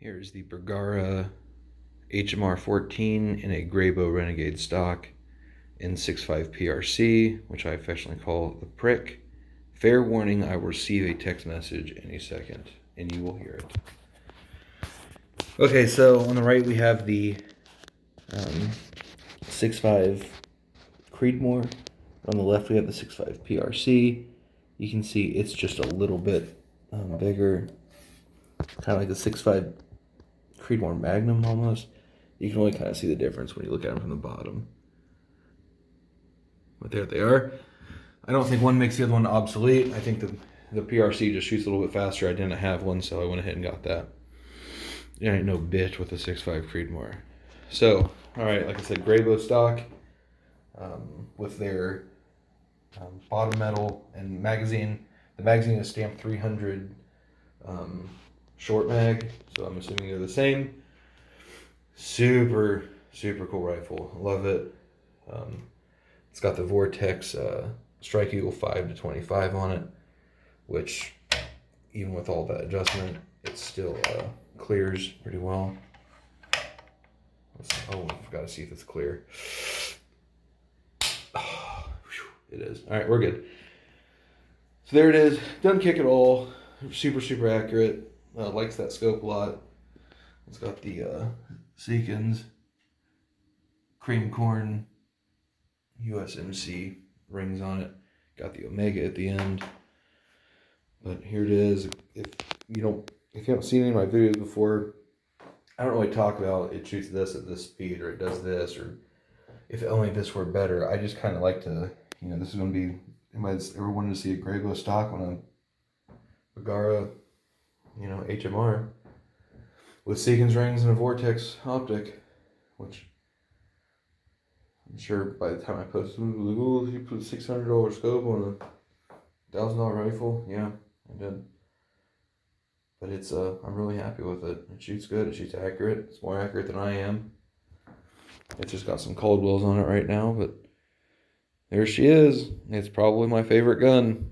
Here's the Bergara HMR 14 in a Grayboe Renegade stock in 6.5 PRC, which I affectionately call the prick. Fair warning, I will receive a text message any second, and you will hear it. Okay, so on the right we have the 6.5 Creedmoor. On the left we have the 6.5 PRC. You can see it's just a little bit bigger, kind of like the 6.5 Creedmoor Magnum almost. You can only kind of see the difference when you look at them from the bottom. But there they are. I don't think one makes the other one obsolete. I think the PRC just shoots a little bit faster. I didn't have one, so I went ahead and got that. You ain't no bitch with the 6.5 Creedmoor. So, alright, like I said, Grayboe stock with their bottom metal and magazine. The magazine is stamped 300 short mag, so I'm assuming they're the same. Super cool rifle. Love it. It's got the Vortex Strike Eagle 5-25 on it, which even with all that adjustment, it still clears pretty well. Oh, I've got to see if it's clear. Oh, it is. All right, we're good. So there it is. Doesn't kick at all. Super accurate. Likes that scope a lot. It's got the Seekins cream corn USMC rings on it. Got the Omega at the end. But here it is. If you haven't seen any of my videos before, I don't really talk about it shoots this at this speed or it does this, or if only this were better. I just kind of like to, this is going to be, anybody's ever wanted to see a Grayboe stock on a Bergara, HMR with Seekins rings and a Vortex optic, which I'm sure by the time I post it, like, oh, you put a $600 scope on a $1,000 rifle. Yeah, I did. But it's I'm really happy with it. It shoots good. It shoots accurate. It's more accurate than I am. It's just got some Caldwells on it right now, but there she is. It's probably my favorite gun.